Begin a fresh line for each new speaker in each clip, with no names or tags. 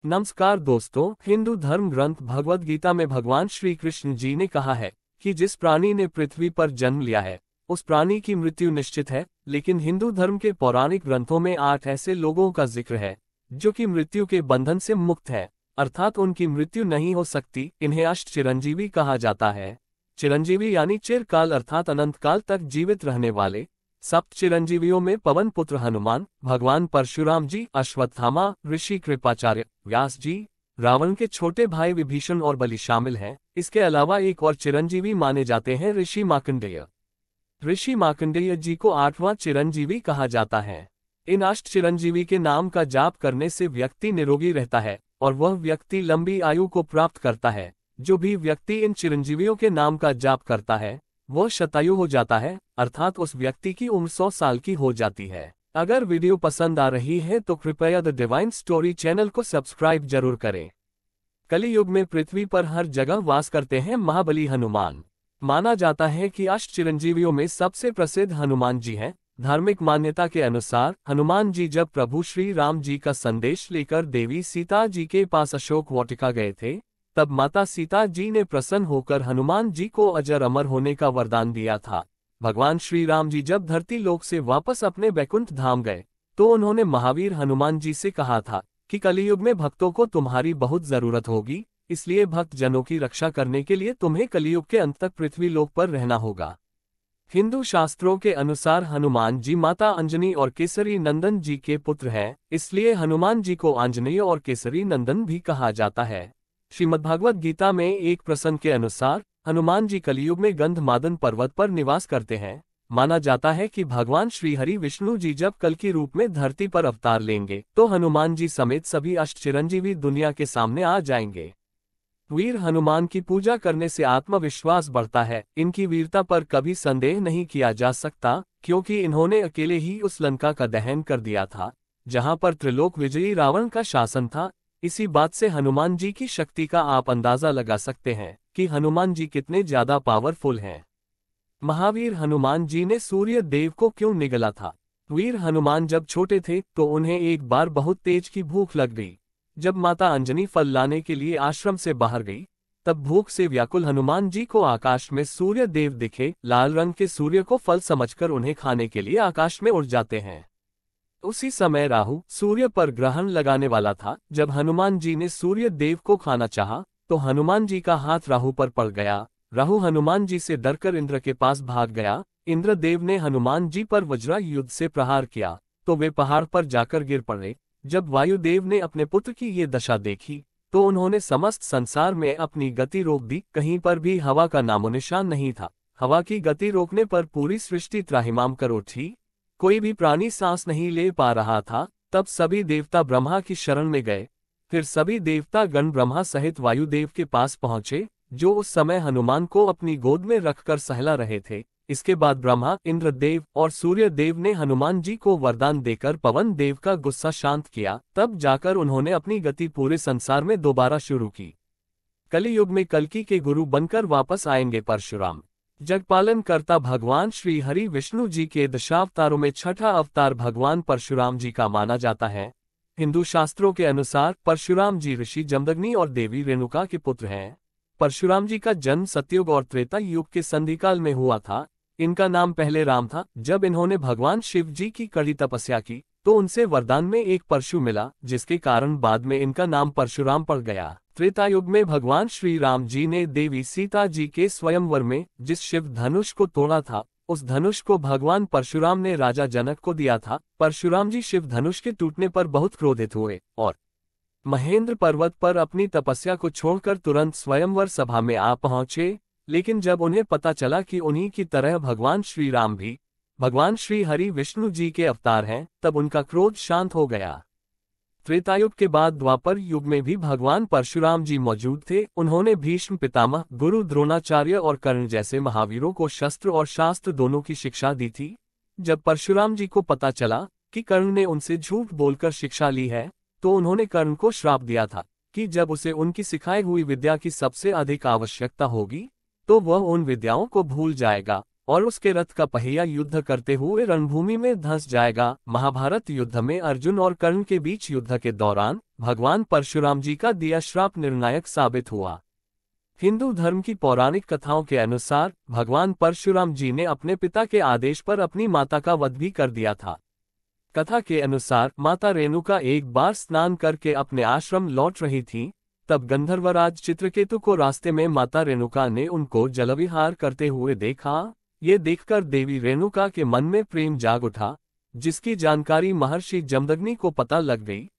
नमस्कार दोस्तों, हिंदू धर्म ग्रंथ भगवद गीता में भगवान श्री कृष्ण जी ने कहा है कि जिस प्राणी ने पृथ्वी पर जन्म लिया है उस प्राणी की मृत्यु निश्चित है। लेकिन हिंदू धर्म के पौराणिक ग्रंथों में 8 ऐसे लोगों का जिक्र है जो कि मृत्यु के बंधन से मुक्त है, अर्थात उनकी मृत्यु नहीं हो सकती। इन्हें अष्ट चिरंजीवी कहा जाता है। चिरंजीवी यानी चिरकाल अर्थात अनंत काल तक जीवित रहने वाले। सप्त चिरंजीवियों में पवन पुत्र हनुमान, भगवान परशुराम जी, अश्वत्थामा, ऋषि कृपाचार्य, व्यास जी, रावण के छोटे भाई विभीषण और बलि शामिल हैं। इसके अलावा एक और चिरंजीवी माने जाते हैं ऋषि मार्कंडेय। ऋषि मार्कंडेय जी को 8वां चिरंजीवी कहा जाता है। इन अष्ट चिरंजीवी के नाम का जाप करने से व्यक्ति निरोगी रहता है और वह व्यक्ति लंबी आयु को प्राप्त करता है। जो भी व्यक्ति इन चिरंजीवियों के नाम का जाप करता है वह शतायु हो जाता है, अर्थात उस व्यक्ति की उम्र 100 साल की हो जाती है। अगर वीडियो पसंद आ रही है तो कृपया द डिवाइन स्टोरी चैनल को सब्सक्राइब जरूर करें। कली युग में पृथ्वी पर हर जगह वास करते हैं महाबली हनुमान। माना जाता है कि अष्ट चिरंजीवियों में सबसे प्रसिद्ध हनुमान जी हैं। धार्मिक मान्यता के अनुसार हनुमान जी जब प्रभु श्री राम जी का संदेश लेकर देवी सीता जी के पास अशोक वाटिका गए थे, तब माता सीता जी ने प्रसन्न होकर हनुमान जी को अजर अमर होने का वरदान दिया था। भगवान श्री राम जी जब धरती लोक से वापस अपने बैकुंठ धाम गए तो उन्होंने महावीर हनुमान जी से कहा था कि कलियुग में भक्तों को तुम्हारी बहुत जरूरत होगी, इसलिए भक्त जनों की रक्षा करने के लिए तुम्हें कलियुग के अंत तक पृथ्वी लोक पर रहना होगा। हिंदू शास्त्रों के अनुसार हनुमान जी माता अंजनी और केसरी नंदन जी के पुत्र हैं, इसलिए हनुमान जी को आंजनेय और केसरी नंदन भी कहा जाता है। श्रीमद्भागवत गीता में एक प्रसंग के अनुसार हनुमान जी कलियुग में गंधमादन पर्वत पर निवास करते हैं। माना जाता है कि भगवान श्री हरि विष्णु जी जब कल की रूप में धरती पर अवतार लेंगे तो हनुमान जी समेत सभी अष्ट चिरंजीवी दुनिया के सामने आ जाएंगे। वीर हनुमान की पूजा करने से आत्मविश्वास बढ़ता है। इनकी वीरता पर कभी संदेह नहीं किया जा सकता, क्योंकि इन्होंने अकेले ही उस लंका का दहन कर दिया था जहां पर त्रिलोक विजयी रावण का शासन था। इसी बात से हनुमान जी की शक्ति का आप अंदाजा लगा सकते हैं कि हनुमान जी कितने ज्यादा पावरफुल हैं। महावीर हनुमान जी ने सूर्य देव को क्यों निगला था? वीर हनुमान जब छोटे थे तो उन्हें एक बार बहुत तेज की भूख लग गई। जब माता अंजनी फल लाने के लिए आश्रम से बाहर गई तब भूख से व्याकुल हनुमान जी को आकाश में सूर्य देव दिखे। लाल रंग के सूर्य को फल समझकर उन्हें खाने के लिए आकाश में उड़ जाते हैं। उसी समय राहु सूर्य पर ग्रहण लगाने वाला था। जब हनुमान जी ने सूर्य देव को खाना चाहा तो हनुमान जी का हाथ राहु पर पड़ गया। राहु हनुमान जी से डरकर इंद्र के पास भाग गया। इंद्र देव ने हनुमान जी पर वज्रायुध से प्रहार किया तो वे पहाड़ पर जाकर गिर पड़े। जब वायुदेव ने अपने पुत्र की ये दशा देखी तो उन्होंने समस्त संसार में अपनी गति रोक दी। कहीं पर भी हवा का नामोनिशान नहीं था। हवा की गति रोकने पर पूरी सृष्टि त्राहिमाम कर उठी। कोई भी प्राणी सांस नहीं ले पा रहा था। तब सभी देवता ब्रह्मा की शरण में गए। फिर सभी देवता गण ब्रह्मा सहित वायुदेव के पास पहुंचे, जो उस समय हनुमान को अपनी गोद में रखकर सहला रहे थे। इसके बाद ब्रह्मा, इंद्रदेव और सूर्य देव ने हनुमान जी को वरदान देकर पवन देव का गुस्सा शांत किया। तब जाकर उन्होंने अपनी गति पूरे संसार में दोबारा शुरू की। कलियुग में कल्कि के गुरु बनकर वापस आएंगे परशुराम। जगपालन करता भगवान श्री हरि विष्णु जी के दशावतारों में छठा अवतार भगवान परशुराम जी का माना जाता है। हिंदू शास्त्रों के अनुसार परशुराम जी ऋषि जमदग्नि और देवी रेणुका के पुत्र हैं। परशुराम जी का जन्म सतयुग और त्रेता युग के संधिकाल में हुआ था। इनका नाम पहले राम था। जब इन्होंने भगवान शिव जी की कड़ी तपस्या की तो उनसे वरदान में एक परशु मिला, जिसके कारण बाद में इनका नाम परशुराम पड़ गया। त्रेता युग में भगवान श्री राम जी ने देवी सीता जी के स्वयंवर में जिस शिव धनुष को तोड़ा था, उस धनुष को भगवान परशुराम ने राजा जनक को दिया था। परशुराम जी शिव धनुष के टूटने पर बहुत क्रोधित हुए और महेंद्र पर्वत पर अपनी तपस्या को छोड़कर तुरंत स्वयंवर सभा में आ पहुंचे। लेकिन जब उन्हें पता चला कि उन्हीं की तरह भगवान श्री राम भी भगवान श्री हरि विष्णु जी के अवतार हैं, तब उनका क्रोध शांत हो गया। त्रेतायुग के बाद द्वापर युग में भी भगवान परशुराम जी मौजूद थे। उन्होंने भीष्म पितामह, गुरु द्रोणाचार्य और कर्ण जैसे महावीरों को शस्त्र और शास्त्र दोनों की शिक्षा दी थी। जब परशुराम जी को पता चला कि कर्ण ने उनसे झूठ बोलकर शिक्षा ली है तो उन्होंने कर्ण को श्राप दिया था कि जब उसे उनकी सिखाई हुई विद्या की सबसे अधिक आवश्यकता होगी तो वह उन विद्याओं को भूल जाएगा और उसके रथ का पहिया युद्ध करते हुए रणभूमि में धंस जाएगा। महाभारत युद्ध में अर्जुन और कर्ण के बीच युद्ध के दौरान भगवान परशुराम जी का दिया श्राप निर्णायक साबित हुआ। हिंदू धर्म की पौराणिक कथाओं के अनुसार भगवान परशुराम जी ने अपने पिता के आदेश पर अपनी माता का वध भी कर दिया था। कथा के अनुसार माता रेणुका एक बार स्नान करके अपने आश्रम लौट रही थी, तब गंधर्वराज चित्रकेतु को रास्ते में माता रेणुका ने उनको जलविहार करते हुए देखा। ये देखकर देवी रेणुका के मन में प्रेम जाग उठा, जिसकी जानकारी महर्षि जमदग्नि को पता लग गई।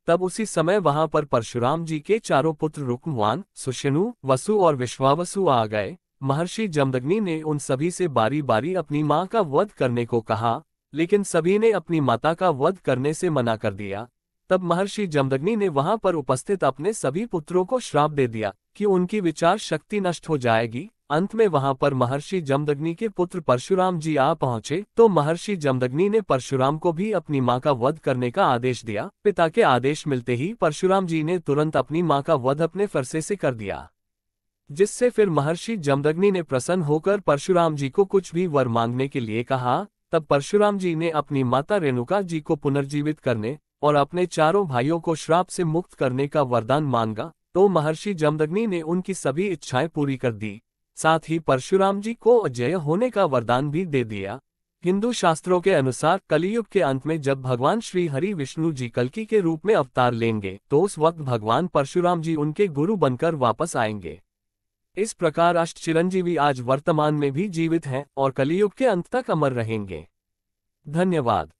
तब उसी समय वहां पर परशुराम जी के चारों पुत्र रुक्मवान, सुषेणु, वसु और विश्वावसु आ गए। महर्षि जमदग्नि ने उन सभी से बारी बारी अपनी मां का वध करने को कहा, लेकिन सभी ने अपनी माता का वध करने से मना कर दिया। तब महर्षि जमदग्नि ने वहां पर उपस्थित अपने सभी पुत्रों को श्राप दे दिया कि उनकी विचार शक्ति नष्ट हो जाएगी। अंत में वहां पर महर्षि जमदग्नि के पुत्र परशुराम जी आ पहुंचे, तो महर्षि जमदग्नि ने परशुराम को भी अपनी मां का वध करने का आदेश दिया। पिता के आदेश मिलते ही परशुराम जी ने तुरंत अपनी मां का वध अपने फरसे से कर दिया, जिससे फिर महर्षि जमदग्नि ने प्रसन्न होकर परशुराम जी को कुछ भी वर मांगने के लिए कहा। तब परशुराम जी ने अपनी माता रेणुका जी को पुनर्जीवित करने और अपने चारों भाइयों को श्राप से मुक्त करने का वरदान मांगा, तो महर्षि जमदग्नि ने उनकी सभी इच्छाएं पूरी कर दी। साथ ही परशुराम जी को अजय होने का वरदान भी दे दिया। हिंदू शास्त्रों के अनुसार कलियुग के अंत में जब भगवान श्री हरि विष्णु जी कल्कि के रूप में अवतार लेंगे, तो उस वक्त भगवान परशुराम जी उनके गुरु बनकर वापस आएंगे। इस प्रकार अष्ट चिरंजीवी आज वर्तमान में भी जीवित हैं और कलियुग के अंत तक अमर रहेंगे। धन्यवाद।